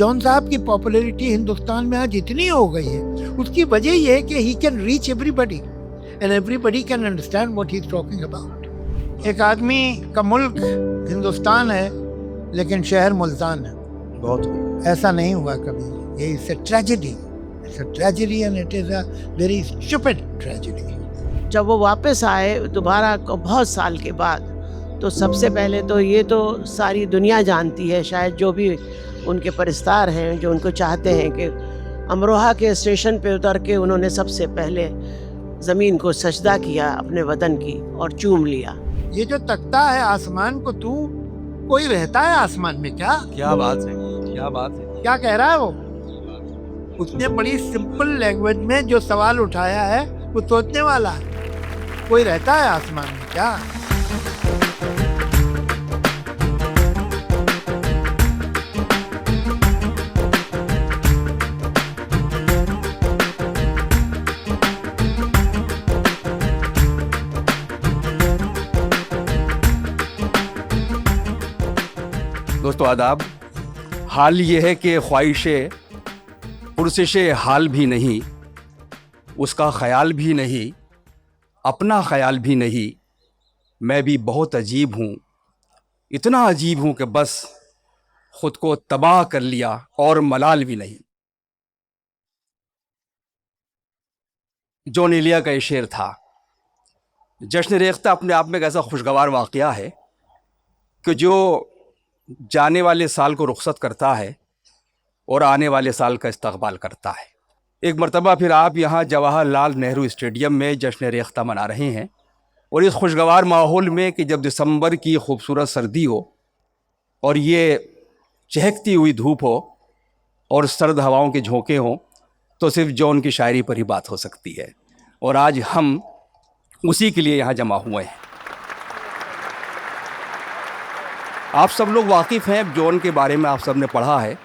John साहब की popularity Hindustan में आज इतनी हो गई है, उसकी वजह ये है कि he can reach everybody and everybody can understand what he is talking about. एक आदमी का मुल्क हिंदुस्तान है लेकिन शहर मुल्तान है। बहुत ऐसा नहीं हुआ कभी। ये it's a tragedy, it's a tragedy and it is a very stupid tragedy. जब वो वापस आए दोबारा बहुत साल के बाद, तो सबसे पहले तो ये तो सारी दुनिया जानती है, शायद जो भी उनके परिस्तार हैं जो उनको चाहते हैं, कि अमरोहा के स्टेशन पे उतर के उन्होंने सबसे पहले ज़मीन को सजदा किया अपने वतन की और चूम लिया। ये जो तकता है आसमान को, तू कोई रहता है आसमान में क्या? क्या बात है, क्या बात है। क्या कह रहा है वो? उसने बड़ी सिंपल लैंग्वेज में जो सवाल उठाया है वो सोचने वाला है। कोई रहता है आसमान में क्या? दोस्तों आदाब। हाल ये है कि ख्वाहिशे पुरसिश हाल भी नहीं, उसका ख्याल भी नहीं, अपना ख्याल भी नहीं, मैं भी बहुत अजीब हूँ, इतना अजीब हूँ कि बस ख़ुद को तबाह कर लिया और मलाल भी नहीं। जॉन एलिया का ये शेर था। जश्न रेख्ता अपने आप में एक ऐसा खुशगवार वाक़या है कि जो जाने वाले साल को रुखसत करता है और आने वाले साल का इस्तकबाल करता है। एक मरतबा फिर आप यहाँ जवाहरलाल नेहरू स्टेडियम में जश्न रेख्ता मना रहे हैं, और इस खुशगवार माहौल में कि जब दिसंबर की खूबसूरत सर्दी हो और ये चहकती हुई धूप हो और सर्द हवाओं के झोंके हों, तो सिर्फ जॉन की शायरी पर ही बात हो सकती है। और आज हम उसी के लिए यहाँ जमा हुए हैं। आप सब लोग वाकिफ़ हैं जॉन के बारे में, आप सब ने पढ़ा है।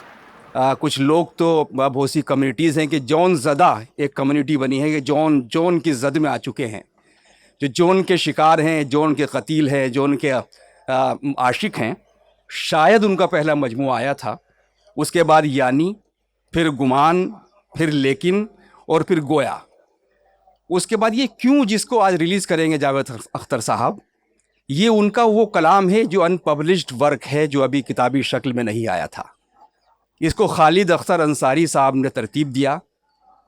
कुछ लोग तो बहुत सी कम्युनिटीज़ हैं कि जॉन ज़दा एक कम्युनिटी बनी है कि जॉन की ज़द में आ चुके हैं, जो जॉन के शिकार हैं, जॉन के कतील हैं, जॉन के आशिक हैं। शायद उनका पहला मजमू आया था, उसके बाद यानी, फिर गुमान, फिर लेकिन, और फिर गोया। उसके बाद ये क्यों, जिसको आज रिलीज़ करेंगे जावेद अख्तर साहब, ये उनका वो कलाम है जो अनपब्लिश्ड वर्क है, जो अभी किताबी शक्ल में नहीं आया था। इसको खालिद अख्तर अंसारी साहब ने तरतीब दिया।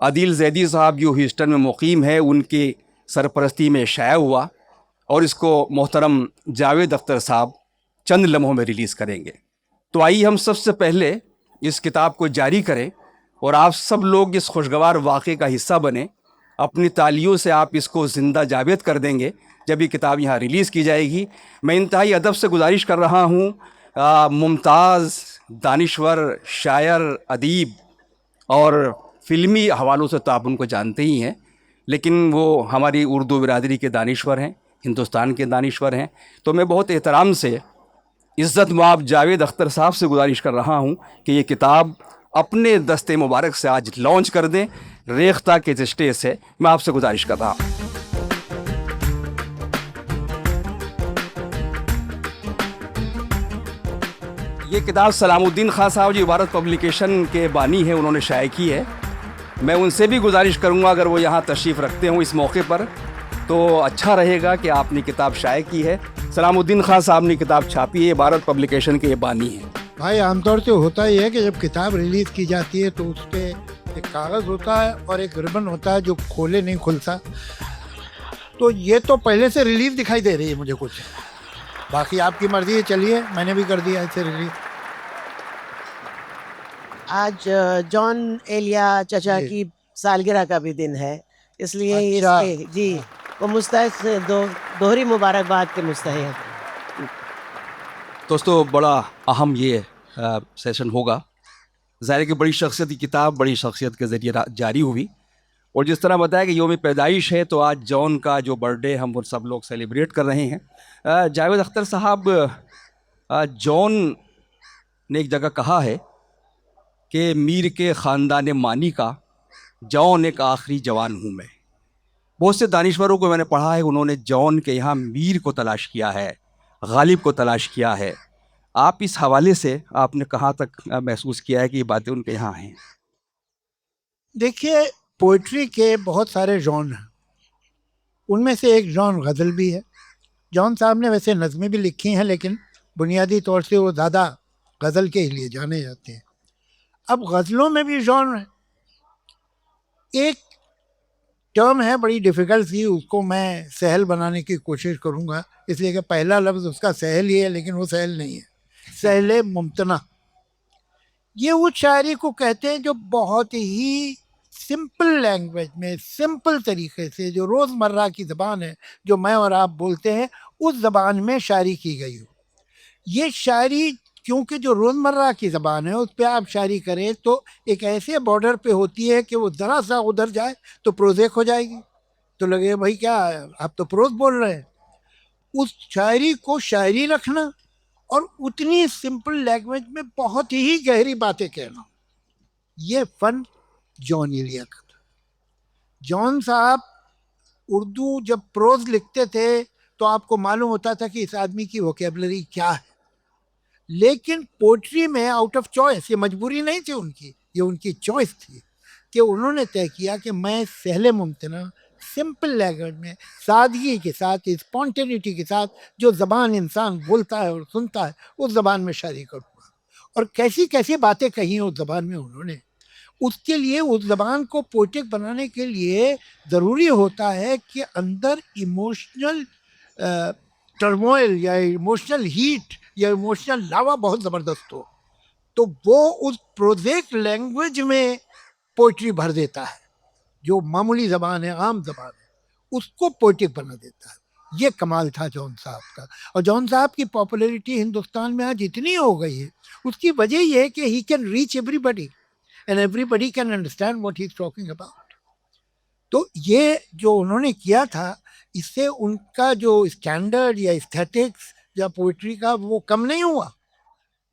आदिल जैदी साहब जो ह्यूस्टन में मुकीम है, उनकी सरपरस्ती में शाया हुआ, और इसको मोहतरम जावेद अख्तर साहब चंद लम्हों में रिलीज़ करेंगे। तो आइए हम सबसे पहले इस किताब को जारी करें और आप सब लोग इस खुशगवार वाक़े का हिस्सा बने। अपनी तालियों से आप इसको ज़िंदा जावेद कर देंगे जब ये किताब यहाँ रिलीज़ की जाएगी। मैं इंतहाई अदब से गुजारिश कर रहा हूँ, मुमताज़, दानिश्वर, शायर, अदीब और फ़िल्मी हवालों से तो आप उनको जानते ही हैं, लेकिन वो हमारी उर्दू बिरादरी के दानिश्वर हैं, हिंदुस्तान के दानिश्वर हैं। तो मैं बहुत एहतराम से इज़्ज़त माब जावेद अख्तर साहब से गुजारिश कर रहा हूँ कि ये किताब अपने दस्ते मुबारक से आज लॉन्च कर दें। रेख्ता के स्टेज से मैं आपसे गुजारिश कर रहा हूँ। ये किताब सलामुद्दीन खान साहब जी भारत पब्लिकेशन के बानी हैं, उन्होंने शाया की है। मैं उनसे भी गुजारिश करूंगा अगर वो यहाँ तशरीफ़ रखते हों इस मौके पर, तो अच्छा रहेगा कि आपने किताब शाया की है। सलामुद्दीन खान साहब ने किताब छापी है, भारत पब्लिकेशन के ये बानी है। भाई आमतौर से होता ही है कि जब किताब रिलीज़ की जाती है तो उस पर एक कागज़ होता है और एक रिबन होता है जो खोले नहीं खुलता। तो ये तो पहले से रिलीज़ दिखाई दे रही है मुझे कुछ, बाकी आपकी मर्ज़ी है। चलिए, मैंने भी कर दिया ऐसे रिलीज़। आज जॉन एलिया चचा की सालगिरह का भी दिन है, इसलिए अच्छा। इसके जी वो मुस्तहिक से दोहरी मुबारकबाद के मुस्तहिक। दोस्तों बड़ा अहम ये सेशन होगा। ज़ाहिर कि बड़ी शख्सियत की किताब बड़ी शख्सियत के ज़रिए जारी हुई, और जिस तरह बताया कि योम पैदाइश है, तो आज जॉन का जो बर्थडे हम वो सब लोग सेलिब्रेट कर रहे हैं। जावेद अख्तर साहब, जॉन ने एक जगह कहा है कि मीर के ख़ानदान मानी का जॉन एक आखिरी जवान हूँ मैं। बहुत से दानिश्वरों को मैंने पढ़ा है, उन्होंने जॉन के यहाँ मीर को तलाश किया है, गालिब को तलाश किया है, آپ اس حوالے سے آپ نے کہاں تک محسوس کیا ہے کہ یہ باتیں ان کے یہاں ہیں؟ دیکھیے پوئٹری کے بہت سارے جون ہیں، ان میں سے ایک جون غزل بھی ہے. جون صاحب نے ویسے نظمیں بھی لکھی ہیں لیکن بنیادی طور سے وہ زیادہ غزل کے لیے جانے جاتے ہیں. اب غزلوں میں بھی جون ہے. ایک ٹرم ہے بڑی ڈیفیکلٹ سی، اس کو میں سہل بنانے کی کوشش کروں گا، اس لیے کہ پہلا لفظ اس کا سہل ہی ہے لیکن وہ سہل نہیں ہے. سہل ممتنع، یہ اس شاعری کو کہتے ہیں جو بہت ہی سمپل لینگویج میں، سمپل طریقے سے، جو روز مرہ کی زبان ہے، جو میں اور آپ بولتے ہیں، اس زبان میں شاعری کی گئی ہو. یہ شاعری کیونکہ جو روزمرہ کی زبان ہے اس پہ آپ شاعری کریں تو ایک ایسے بارڈر پہ ہوتی ہے کہ وہ ذرا سا ادھر جائے تو پروزیک ہو جائے گی، تو لگے بھائی کیا آپ تو پروز بول رہے ہیں. اس شاعری کو شاعری رکھنا اور اتنی سمپل لینگویج میں بہت ہی گہری باتیں کہنا، یہ فن جون ایلیا کا تھا. جون صاحب اردو جب پروز لکھتے تھے تو آپ کو معلوم ہوتا تھا کہ اس آدمی کی ووکیبلری کیا ہے، لیکن پوئٹری میں آؤٹ آف چوائس، یہ مجبوری نہیں تھی ان کی، یہ ان کی چوائس تھی کہ انہوں نے طے کیا کہ میں سہل ممتنع سمپل لینگویج میں سادگی کے ساتھ، اسپونٹینیٹی کے ساتھ، جو زبان انسان بولتا ہے اور سنتا ہے اس زبان میں شاعری کروں گا. اور کیسی کیسی باتیں کہی اس زبان میں انہوں نے. اس کے لیے اس زبان کو پوئٹک بنانے کے لیے ضروری ہوتا ہے کہ اندر ایموشنل ٹرموئل یا ایموشنل ہیٹ یا ایموشنل لاوا بہت زبردست ہو، تو وہ اس پروزیک لینگویج میں پوئٹری بھر دیتا ہے. جو معمولی زبان ہے، عام زبان ہے، اس کو پوئٹک بنا دیتا ہے. یہ کمال تھا جون صاحب کا. اور جون صاحب کی پاپولیرٹی ہندوستان میں آج اتنی ہو گئی ہے، اس کی وجہ یہ ہے کہ he can reach everybody and everybody can understand what he is talking about. تو یہ جو انہوں نے کیا تھا، اس سے ان کا جو اسٹینڈرڈ یا استھیٹکس یا پوئٹری کا وہ کم نہیں ہوا.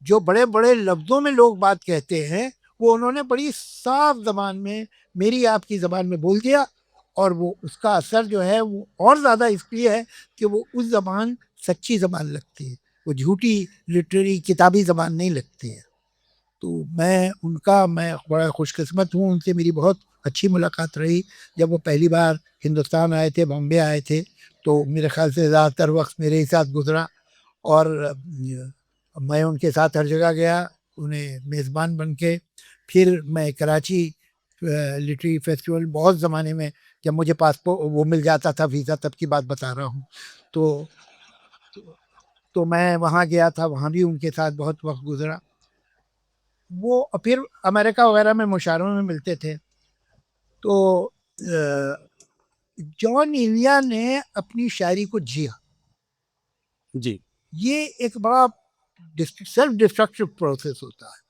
جو بڑے بڑے لفظوں میں لوگ بات کہتے ہیں وہ انہوں نے بڑی صاف زبان میں، میری آپ کی زبان میں بول دیا، اور وہ اس کا اثر جو ہے وہ اور زیادہ اس لیے ہے کہ وہ اس زبان سچی زبان لگتی ہے، وہ جھوٹی لٹریری کتابی زبان نہیں لگتی ہے. تو میں بڑا خوش قسمت ہوں، ان سے میری بہت اچھی ملاقات رہی. جب وہ پہلی بار ہندوستان آئے تھے، بامبے آئے تھے، تو میرے خیال سے زیادہ تر وقت میرے ہی ساتھ گزرا، اور میں ان کے ساتھ ہر جگہ گیا انہیں میزبان بن کے. پھر میں کراچی لٹری فیسٹیول، بہت زمانے میں جب مجھے پاسپورٹ وہ مل جاتا تھا، ویزا، تب کی بات بتا رہا ہوں، تو میں وہاں گیا تھا، وہاں بھی ان کے ساتھ بہت وقت گزرا. وہ پھر امریکہ وغیرہ میں مشاعروں میں ملتے تھے. تو جون ایلیا نے اپنی شاعری کو جیا. جی. یہ ایک بڑا سیلف ڈسٹرکٹیو پروسیس ہوتا ہے.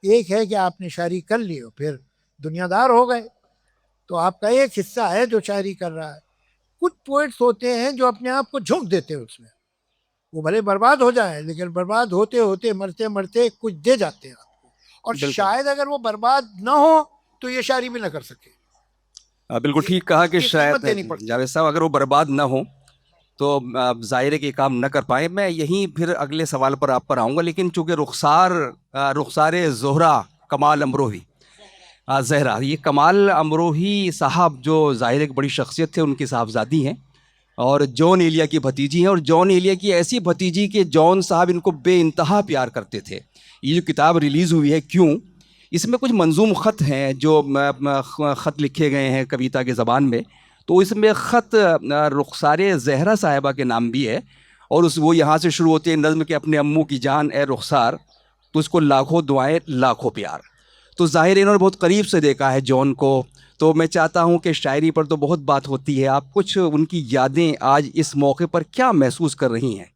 ایک ہے کہ آپ نے شاعری کر لی اور پھر دنیا دار ہو گئے، تو آپ کا ایک حصہ ہے جو شاعری کر رہا ہے. کچھ پوئٹس ہوتے ہیں جو اپنے آپ کو جھونک دیتے ہیں اس میں، وہ بھلے برباد ہو جائیں لیکن برباد ہوتے ہوتے مرتے مرتے کچھ دے جاتے ہیں آپ کو. اور شاید اگر وہ برباد نہ ہو تو یہ شاعری بھی نہ کر سکے. بالکل ٹھیک کہا کہ شاید قیمت دینی پڑتی. جاوید صاحب اگر وہ برباد نہ ہو تو ظاہر ہے کہ کام نہ کر پائے. میں یہیں پھر اگلے سوال پر آپ پر آؤں گا، لیکن چونکہ رخسار زہرا کمال امروہی، زہرا، یہ کمال امروہی صاحب جو ظاہر ایک بڑی شخصیت تھے، ان کی صاحبزادی ہیں اور جون ایلیا کی بھتیجی ہیں، اور جون ایلیا کی ایسی بھتیجی کہ جون صاحب ان کو بے انتہا پیار کرتے تھے. یہ جو کتاب ریلیز ہوئی ہے کیوں، اس میں کچھ منظوم خط ہیں جو خط لکھے گئے ہیں کویتا کے زبان میں. تو اس میں خط رخسار زہرا صاحبہ کے نام بھی ہے، اور وہ یہاں سے شروع ہوتے ہیں نظم کے: اپنے امو کی جان اے رخسار، تو اس کو لاکھوں دعائیں لاکھوں پیار. تو ظاہر انہوں نے بہت قریب سے دیکھا ہے جون کو. تو میں چاہتا ہوں کہ شاعری پر تو بہت بات ہوتی ہے، آپ کچھ ان کی یادیں آج اس موقع پر کیا محسوس کر رہی ہیں؟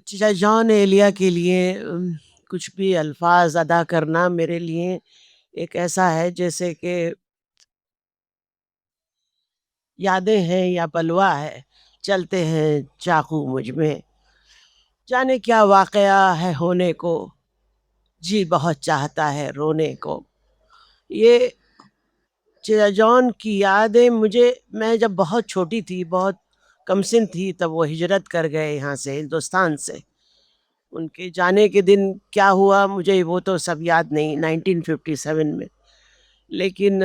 چچا جان ایلیا کے لیے کچھ بھی الفاظ ادا کرنا میرے لیے ایک ایسا ہے جیسے کہ یادیں ہیں یا بلوا ہے. چلتے ہیں چاقو مجھ میں، جانے کیا واقعہ ہے ہونے کو، جی بہت چاہتا ہے رونے کو. یہ چچا جان کی یادیں مجھے، میں جب بہت چھوٹی تھی، بہت کم سن تھی، تب وہ ہجرت کر گئے یہاں سے، ہندوستان سے. ان کے جانے کے دن کیا ہوا مجھے وہ تو سب یاد نہیں، 1957 میں. لیکن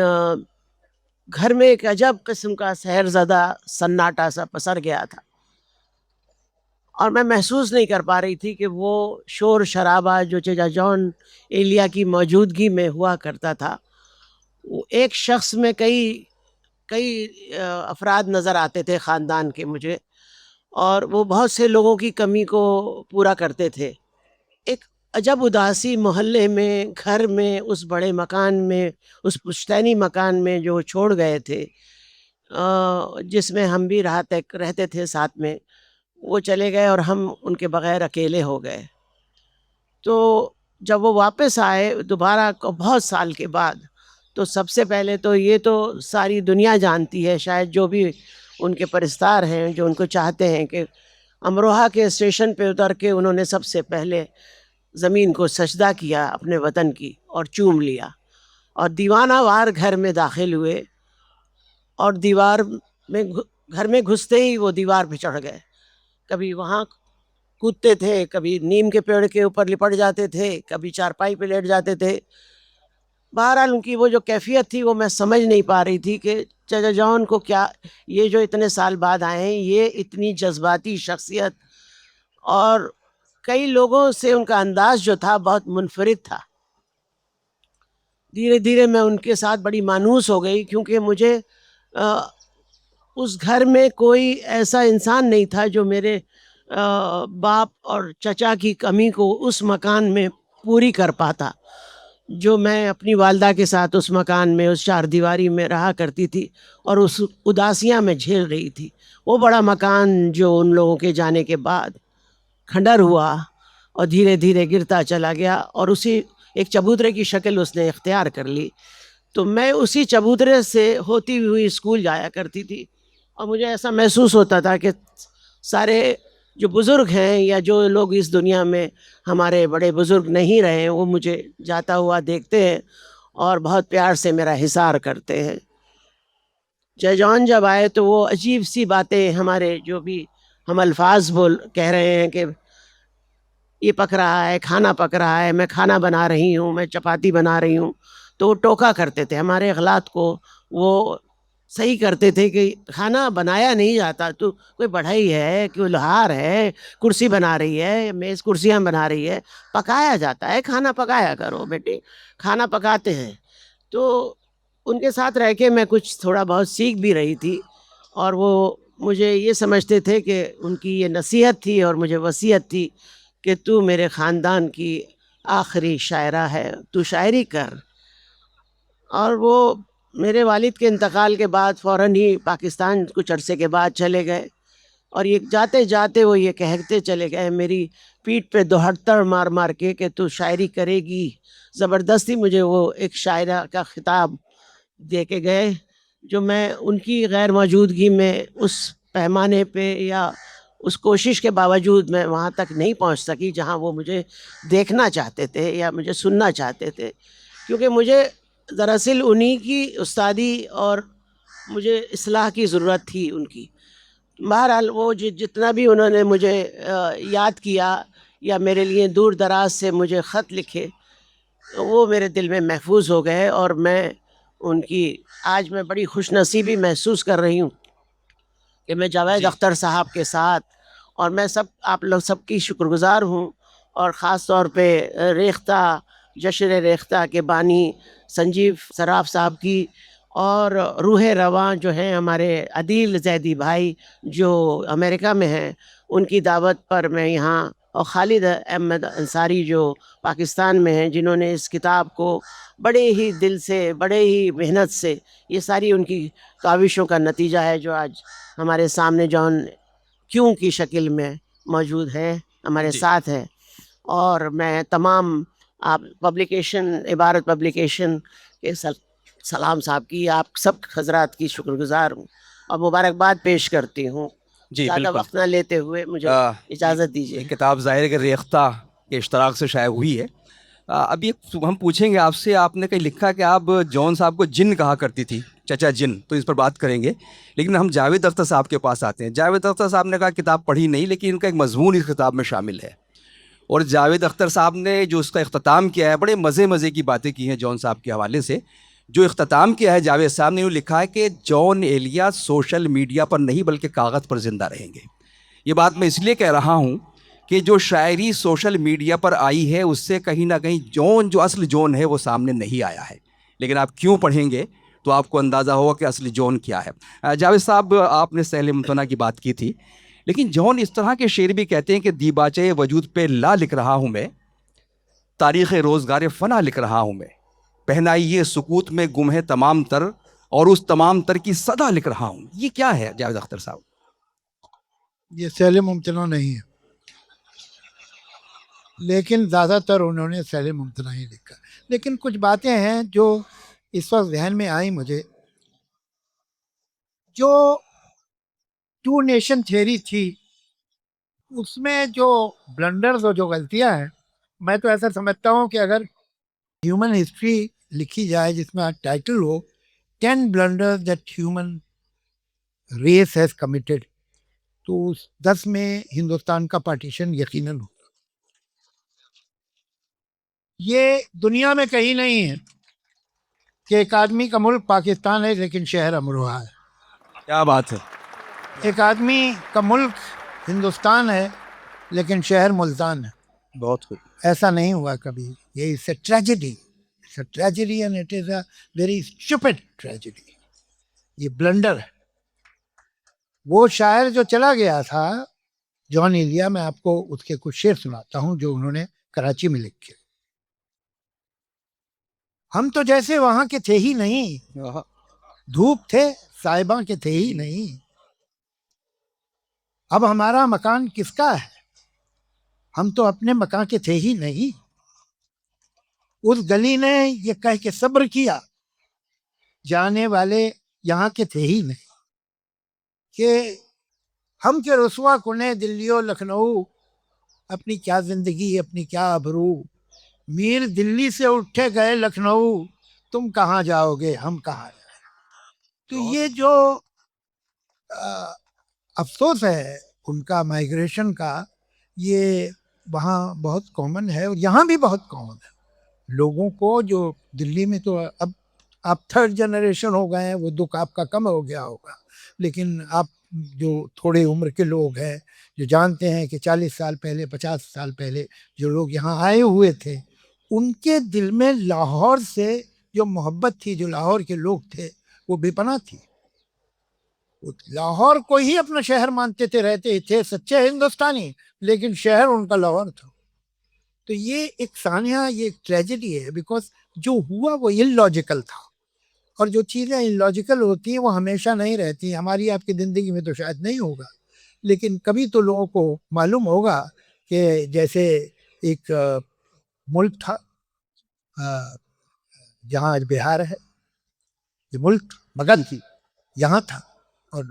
گھر میں ایک عجب قسم کا سحر زدہ سناٹا سا پسر گیا تھا، اور میں محسوس نہیں کر پا رہی تھی کہ وہ شور شرابہ جو چچا جان ایلیا کی موجودگی میں ہوا کرتا تھا، وہ ایک شخص میں کئی افراد نظر آتے تھے خاندان کے مجھے، اور وہ بہت سے لوگوں کی کمی کو پورا کرتے تھے. ایک عجب اداسی محلے میں، گھر میں، اس بڑے مکان میں، اس پشتینی مکان میں جو چھوڑ گئے تھے، جس میں ہم بھی رہتے تھے ساتھ میں، وہ چلے گئے اور ہم ان کے بغیر اکیلے ہو گئے. تو جب وہ واپس آئے دوبارہ بہت سال کے بعد، تو سب سے پہلے تو یہ تو ساری دنیا جانتی ہے، شاید جو بھی ان کے پرستار ہیں جو ان کو چاہتے ہیں، کہ امروہہ کے اسٹیشن پہ اتر کے انہوں نے سب سے پہلے زمین کو سجدہ کیا اپنے وطن کی اور چوم لیا، اور دیوانہ وار گھر میں داخل ہوئے، اور میں گھر میں گھستے ہی وہ دیوار پہ چڑھ گئے. کبھی وہاں کودتے تھے، کبھی نیم کے پیڑ کے اوپر لپٹ جاتے تھے، کبھی چارپائی پہ لیٹ جاتے تھے. بہرحال ان کی وہ جو کیفیت تھی وہ میں سمجھ نہیں پا رہی تھی کہ چچا جان کو کیا، یہ جو اتنے سال بعد آئے ہیں، یہ اتنی جذباتی شخصیت، اور کئی لوگوں سے ان کا انداز جو تھا بہت منفرد تھا. دھیرے دھیرے میں ان کے ساتھ بڑی مانوس ہو گئی، کیونکہ مجھے اس گھر میں کوئی ایسا انسان نہیں تھا جو میرے باپ اور چچا کی کمی کو اس مکان میں پوری کر پاتا، جو میں اپنی والدہ کے ساتھ اس مکان میں، اس چار دیواری میں رہا کرتی تھی اور اس اداسیاں میں جھیل رہی تھی. وہ بڑا مکان جو ان لوگوں کے جانے کے بعد کھنڈر ہوا اور دھیرے دھیرے گرتا چلا گیا، اور اسی ایک چبوترے کی شکل اس نے اختیار کر لی. تو میں اسی چبوترے سے ہوتی ہوئی اسکول جایا کرتی تھی، اور مجھے ایسا محسوس ہوتا تھا کہ سارے جو بزرگ ہیں یا جو لوگ اس دنیا میں ہمارے بڑے بزرگ نہیں رہے ہیں، وہ مجھے جاتا ہوا دیکھتے ہیں اور بہت پیار سے میرا حصار کرتے ہیں. چچا جان جب آئے تو وہ عجیب سی باتیں، ہمارے جو بھی ہم الفاظ کہہ رہے ہیں کہ یہ پک رہا ہے، کھانا پک رہا ہے، میں کھانا بنا رہی ہوں، میں چپاتی بنا رہی ہوں، تو وہ ٹوکا کرتے تھے ہمارے اغلاط کو. وہ صحیح کرتے تھے کہ کھانا بنایا نہیں جاتا، تو کوئی بڑھئی ہے، کوئی لوہار ہے، کرسی بنا رہی ہے، میز کرسیاں بنا رہی ہے، پکایا جاتا ہے، کھانا پکایا کرو بیٹے. کھانا پکاتے ہیں. تو ان کے ساتھ رہ کے میں کچھ تھوڑا بہت سیکھ بھی رہی تھی، اور وہ مجھے یہ سمجھتے تھے کہ ان کی یہ نصیحت تھی اور مجھے وصیت تھی کہ تو میرے خاندان کی آخری شاعرہ ہے، تو شاعری کر. اور وہ میرے والد کے انتقال کے بعد فوراً ہی پاکستان کچھ عرصے کے بعد چلے گئے، اور یہ جاتے جاتے وہ یہ کہتے چلے گئے میری پیٹھ پہ دوہڑتر مار مار کے کہ تو شاعری کرے گی. زبردستی مجھے وہ ایک شاعرہ کا خطاب دے کے گئے، جو میں ان کی غیر موجودگی میں اس پیمانے پہ یا اس کوشش کے باوجود میں وہاں تک نہیں پہنچ سکی جہاں وہ مجھے دیکھنا چاہتے تھے یا مجھے سننا چاہتے تھے. کیونکہ مجھے دراصل انہی کی استادی اور مجھے اصلاح کی ضرورت تھی ان کی. بہرحال وہ جتنا بھی انہوں نے مجھے یاد کیا یا میرے لیے دور دراز سے مجھے خط لکھے، وہ میرے دل میں محفوظ ہو گئے، اور میں ان کی آج میں بڑی خوش نصیبی محسوس کر رہی ہوں کہ میں جاوید اختر صاحب کے ساتھ، اور میں آپ لوگ سب کی شکر گزار ہوں، اور خاص طور پہ ریختہ، جشن ریختہ کے بانی سنجیو سراف صاحب کی، اور روح رواں جو ہیں ہمارے عدیل زیدی بھائی جو امریکہ میں ہیں، ان کی دعوت پر میں یہاں، اور خالد احمد انصاری جو پاکستان میں ہیں، جنہوں نے اس کتاب کو بڑے ہی دل سے، بڑے ہی محنت سے، یہ ساری ان کی کاوشوں کا نتیجہ ہے جو آج ہمارے سامنے جان کیوں کی شکل میں موجود ہے، ہمارے ساتھ ہے. اور میں تمام آپ پبلیکیشن، عبارت پبلیکیشن کے سلام صاحب کی، آپ سب حضرات کی شکر گزار ہوں، اور مبارکباد پیش کرتی ہوں. جی زیادہ وقت نہ لیتے ہوئے مجھے اجازت دیجیے. یہ کتاب ظاہر ہے کہ ریختہ کے اشتراک سے شائع ہوئی ہے. अभी हम पूछेंगे आपसे, आपने कहीं लिखा कि आप जॉन साहब को जिन कहा करती थी, चचा जिन, तो इस पर बात करेंगे। लेकिन हम जावेद अख्तर साहब के पास आते हैं। जावेद अख्तर साहब ने कहा किताब पढ़ी नहीं, लेकिन इनका एक मजमून इस किताब में शामिल है। और जावेद अख्तर साहब ने जो उसका इख्तिताम किया है, बड़े मज़े की बातें की हैं जॉन साहब के हवाले से। जो इख्तिताम किया है जावेद साहब ने, यूँ लिखा है कि जॉन एलिया सोशल मीडिया पर नहीं बल्कि कागज़ पर ज़िंदा रहेंगे। ये बात मैं इसलिए कह रहा हूँ कि जो शायरी सोशल मीडिया पर आई है उससे कहीं ना कहीं जॉन, जो असली जॉन है, वो सामने नहीं आया है। लेकिन आप क्यों पढ़ेंगे तो आपको अंदाज़ा होगा कि असली जॉन क्या है। जावेद साहब, आपने सहल मुमतना की बात की थी, लेकिन जॉन इस तरह के शेर भी कहते हैं कि दीबाचे वजूद पे ला लिख रहा हूँ मैं, तारीख़ रोज़गार फ़ना लिख रहा हूँ मैं, पहनाई ये सुकूत में गुम है तमाम तर, और उस तमाम तर की सदा लिख रहा हूँ। ये क्या है जावेद अख्तर साहब? ये सहल मुमतना नहीं है, लेकिन ज़्यादातर उन्होंने सहल मुमतना ही लिखा। लेकिन कुछ बातें हैं जो इस वक्त जहन में आई मुझे। जो टू नेशन थ्योरी थी उसमें जो ब्लंडर्स और जो गलतियां हैं, मैं तो ऐसा समझता हूँ कि अगर ह्यूमन हिस्ट्री लिखी जाए जिसमें टाइटल हो 10 blunders that human race has committed, तो उस 10 में हिंदुस्तान का पार्टीशन यकीनन हो। ये दुनिया में कहीं नहीं है कि एक आदमी का मुल्क पाकिस्तान है लेकिन शहर अमरोहा है, क्या बात है। एक आदमी का मुल्क हिंदुस्तान है लेकिन शहर मुल्तान है। बहुत खूब। ऐसा नहीं हुआ कभी। ये it's a tragedy and it is a very stupid tragedy. ये ब्लंडर है। वो शायर जो चला गया था जॉन एलिया, मैं आपको उसके कुछ शेर सुनाता हूँ जो उन्होंने कराची में लिखे। हम तो जैसे वहां के थे ही नहीं, धूप थे साहिबा के थे ही नहीं, अब हमारा मकान किसका है, हम तो अपने मकान के थे ही नहीं। उस गली ने ये कह के सब्र किया, जाने वाले यहाँ के थे ही नहीं, कि हम के रसुआ कुने दिल्लियो लखनऊ, अपनी क्या जिंदगी अपनी क्या आबरू, मीर दिल्ली से उठे गए लखनऊ, तुम कहाँ जाओगे हम कहाँ जाए। तो ये जो अफसोस है उनका माइग्रेशन का, ये वहाँ बहुत कॉमन है और यहाँ भी बहुत कॉमन है। लोगों को जो दिल्ली में, तो अब आप थर्ड जनरेशन हो गए हैं, वो दुख आपका कम हो गया होगा, लेकिन आप जो थोड़े उम्र के लोग हैं जो जानते हैं कि 40 साल पहले 50 साल पहले जो लोग यहाँ आए हुए थे, उनके दिल में लाहौर से जो मोहब्बत थी, जो लाहौर के लोग थे, वो बेपनाह थी। लाहौर को ही अपना शहर मानते थे, रहते थे, सच्चे हिंदुस्तानी, लेकिन शहर उनका लाहौर था। तो ये एक सानिया, ये एक ट्रेजेडी है, बिकॉज जो हुआ वो इलॉजिकल था, और जो चीज़ें इलॉजिकल होती हैं वो हमेशा नहीं रहती। हमारी आपकी ज़िंदगी में तो शायद नहीं होगा, लेकिन कभी तो लोगों को मालूम होगा कि जैसे एक मुल्क था जहाँ आज बिहार है, ये मुल्क मगध थी, यहाँ था, और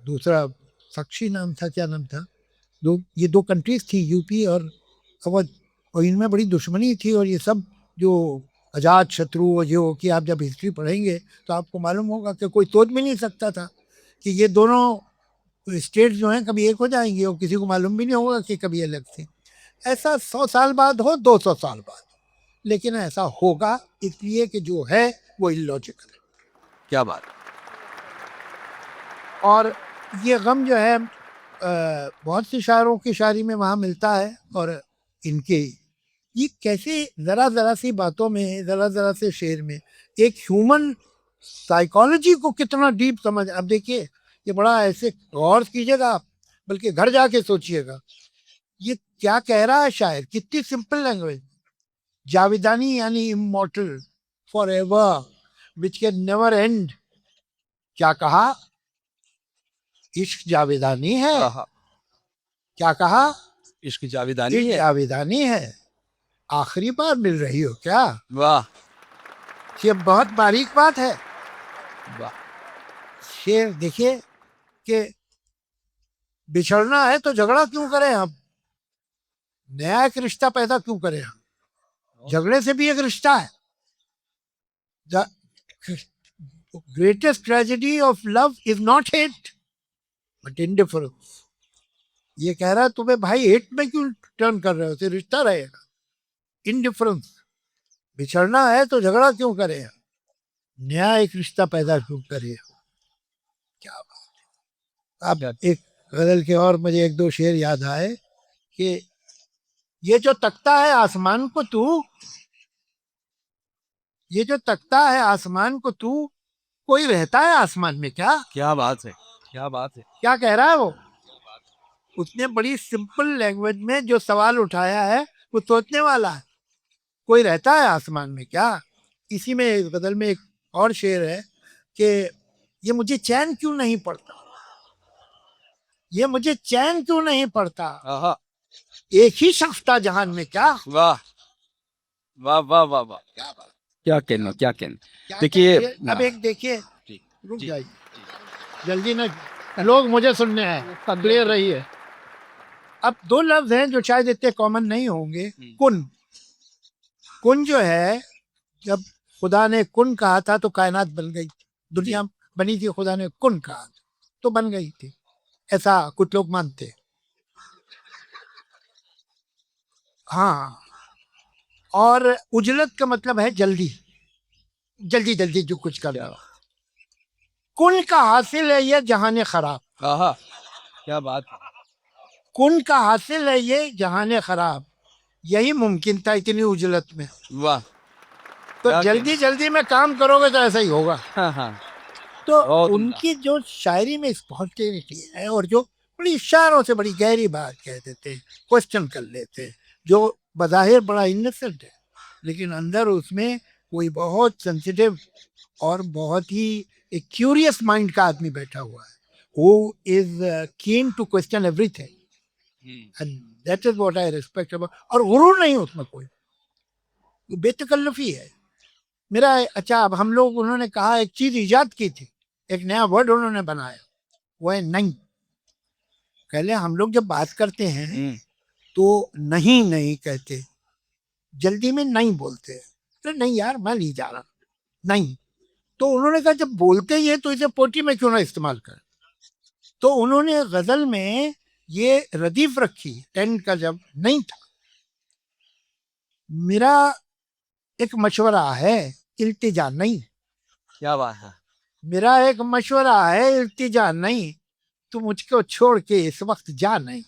दूसरा सक्शी नाम था, क्या नाम था, ये दो कंट्रीज थी, यूपी और अवध, और इनमें बड़ी दुश्मनी थी। और ये सब जो अजात शत्रु और जो कि आप जब हिस्ट्री पढ़ेंगे तो आपको मालूम होगा कि कोई सोच भी नहीं सकता था कि ये दोनों स्टेट जो हैं कभी एक हो जाएंगे, और किसी को मालूम भी नहीं होगा कि कभी अलग थे। ऐसा 100 साल बाद हो, 200 साल बाद, लेकिन ऐसा होगा, इसलिए कि जो है वो इलॉजिकल है। क्या बात। और ये गम जो है बहुत सी शायरों की शायरी में वहाँ मिलता है, और इनके ये कैसे ज़रा सी बातों में, ज़रा से शेर में एक ह्यूमन साइकोलॉजी को कितना डीप समझ। अब देखिए, ये बड़ा ऐसे गौर कीजिएगा आप, बल्कि घर जाके सोचिएगा ये क्या कह रहा है शायर, कितनी सिंपल लैंग्वेज। जावेदानी यानी immortal, forever, which can never end. क्या कहा, इश्क जावेदानी है। क्या कहा, इश्क जावेदानी है, जावेदानी है, आखिरी बार मिल रही हो क्या। वाह, ये बहुत बारीक बात है। वाह। शेर देखिए कि बिछड़ना है तो झगड़ा क्यों करें हम, नया एक रिश्ता पैदा क्यों करें हम। झगड़े से भी एक रिश्ता है. The greatest tragedy of love is not hate, but indifference. ये कह रहा है तुम्हें भाई हेट में क्यों टर्न कर रहे हो, तो रिश्ता रहेगा. इंडिफरेंस, बिछड़ना है तो झगड़ा क्यों करें, नया एक रिश्ता पैदा क्यों करें. क्या बात है. अब एक गजल के और मुझे एक दो शेर याद आए कि ये जो तकता है आसमान को तू, ये जो तकता है आसमान को तू, कोई रहता है आसमान में क्या. क्या बात है, क्या बात है. क्या कह रहा है वो. उसने बड़ी सिंपल लैंग्वेज में जो सवाल उठाया है वो सोचने वाला है. कोई रहता है आसमान में क्या. इसी में इस गजल में एक और शेर है कि ये मुझे चैन क्यों नहीं पड़ता, ये मुझे चैन क्यों नहीं पड़ता, आहा, एक ही शख्स था जहान में क्या. वाह वाह वाह वाह वाह. क्या कहना, क्या कहना. क्या देखिए, कहते हैं? अब एक देखिए, जी, रुक जी, जाइए जल्दी ना, लोग मुझे सुनने हैं, क्लियर रही है. अब दो लफ्ज हैं जो शायद इतने कॉमन नहीं होंगे. कुन, कुन जो है, जब खुदा ने कुन कहा था तो कायनात बन गई, दुनिया बनी थी, खुदा ने कुन कहा तो बन गई थी, ऐसा कुछ लोग मानते. हाँ, और उजलत का मतलब है जल्दी, जल्दी जल्दी जो कुछ कर रहा. कुन का हासिल है ये जहान खराब, आहा, क्या बात है. कुन का हासिल है ये जहान खराब, यही मुमकिन था इतनी उजलत में. वाह. तो क्या जल्दी जल्दी में काम करोगे तो ऐसा ही होगा. हाँ हाँ. तो बहुत उनकी जो शायरी में स्पॉन्टेनिटी है और जो बड़ी इशारों से बड़ी गहरी बात कह देते, क्वेश्चन कर लेते, जो बज़ाहिर बड़ा इनोसेंट है लेकिन अंदर उसमें कोई बहुत सेंसिटिव और बहुत ही एक क्यूरियस माइंड का आदमी बैठा हुआ है, who is keen to question everything, and that is what I respect about. और गुरूर नहीं उसमें कोई, बेतकल्लुफी है. मेरा अच्छा, अब हम लोग, उन्होंने कहा एक चीज इजाद की थी, एक नया वर्ड उन्होंने बनाया, वो है नहीं. पहले हम लोग जब बात करते हैं तो नहीं नहीं कहते, जल्दी में नहीं बोलते हैं. तो नहीं यार मैं नहीं जा रहा नहीं. तो उन्होंने कहा जब बोलते ही है तो इसे पोटी में क्यों ना इस्तेमाल करें. तो उन्होंने गजल में ये रदीफ रखी, टेंट का जब नहीं था. मेरा एक मशवरा है, इल्तिजा नहीं. क्या बात है. मेरा एक मशवरा है, इल्तिजा नहीं, तू मुझको छोड़ के इस वक्त जा नहीं.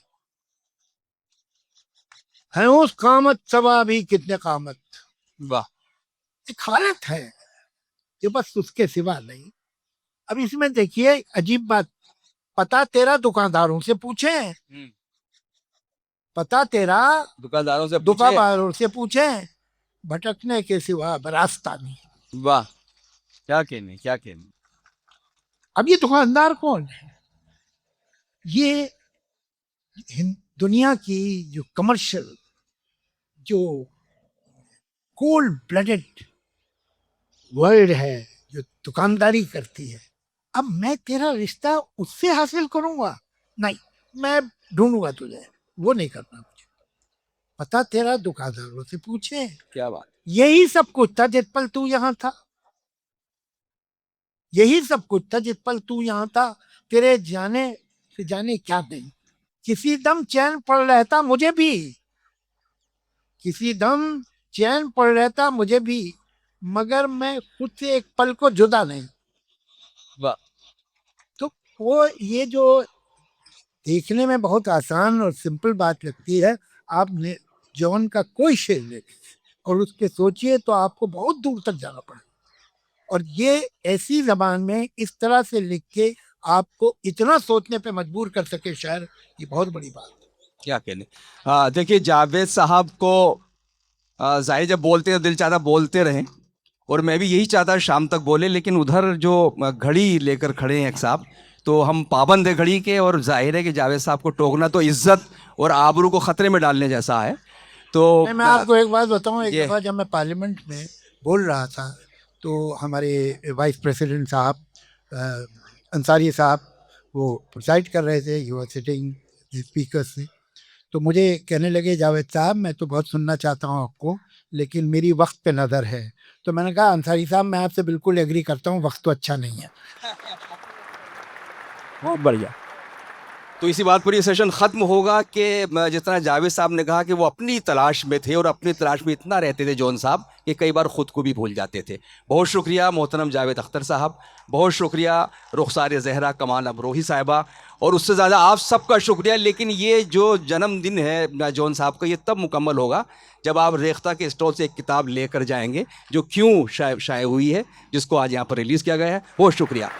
है उस कामत सवा भी कितने कामत, वाह. एक हालत है ये, बस उसके सिवा नहीं. अब इसमें देखिए अजीब बात, पता तेरा दुकानदारों से पूछे, पता तेरा दुकानदारों से पूछे, भटकने के सिवा रास्ता नहीं. वाह. क्या कहने, क्या कहने. अब ये दुकानदार कौन है, ये दुनिया की जो कमर्शियल, जो कोल्ड ब्लडेड वर्ल्ड है, जो दुकानदारी करती है. अब मैं तेरा रिश्ता उससे हासिल करूंगा, नहीं, मैं ढूंढूंगा तुझे, वो नहीं करना मुझे. पता तेरा दुकानदारों से पूछे. क्या बात. यही सब कुछ था जिस पल तू यहाँ था, यही सब कुछ था जिस पल तू यहाँ था, तेरे जाने से जाने क्या नहीं. किसी दम चैन पड़ रहता मुझे भी, किसी दम चैन पड़ रहता मुझे भी, मगर मैं खुद से एक पल को जुदा नहीं. वाह. तो वो ये जो देखने में बहुत आसान और सिंपल बात लगती है, आपने जॉन का कोई शेर ले और उसके सोचिए तो आपको बहुत दूर तक जाना पड़े. और ये ऐसी जबान में इस तरह से लिख के आपको इतना सोचने पे मजबूर कर सके शायर, ये बहुत बड़ी बात है. क्या कहने. हाँ, देखिए जावेद साहब को जाहिर जब बोलते हैं दिल चाहता बोलते रहें, और मैं भी यही चाहता शाम तक बोले, लेकिन उधर जो घड़ी लेकर खड़े हैं एक साहब, तो हम पाबंद है घड़ी के, और जाहिर है कि जावेद साहब को टोकना तो इज्जत और आबरू को खतरे में डालने जैसा है. तो मैं आपको एक बात बताऊं, एक ये- दफ़ा जब मैं पार्लियामेंट में बोल रहा था तो हमारे वाइस प्रेसिडेंट साहब अंसारी साहब वो प्रिसाइड कर रहे थे, यू आर सिटिंग स्पीकर से, तो मुझे कहने लगे जावेद साहब मैं तो बहुत सुनना चाहता हूँ आपको, लेकिन मेरी वक्त पे नज़र है। तो मैंने कहा अंसारी साहब मैं आपसे बिल्कुल एग्री करता हूँ, वक्त तो अच्छा नहीं है। बहुत बढ़िया। तो इसी बात पर ये सेशन ख़त्म होगा कि जिस तरह जावेद साहब ने कहा कि वो अपनी तलाश में थे और अपनी तलाश में इतना रहते थे जॉन साहब कि कई बार ख़ुद को भी भूल जाते थे। बहुत शुक्रिया मोहतरम जावेद अख्तर साहब, बहुत शुक्रिया रुखसार ज़हरा कमाल अमरोही साहिबा, और उससे ज़्यादा आप सबका शुक्रिया। लेकिन ये जो जन्मदिन है जॉन साहब का, ये तब मुकम्मल होगा जब आप रेख्ता के स्टॉल से एक किताब लेकर जाएंगे जो क्यों शाये हुई है, जिसको आज यहाँ पर रिलीज़ किया गया है। बहुत शुक्रिया।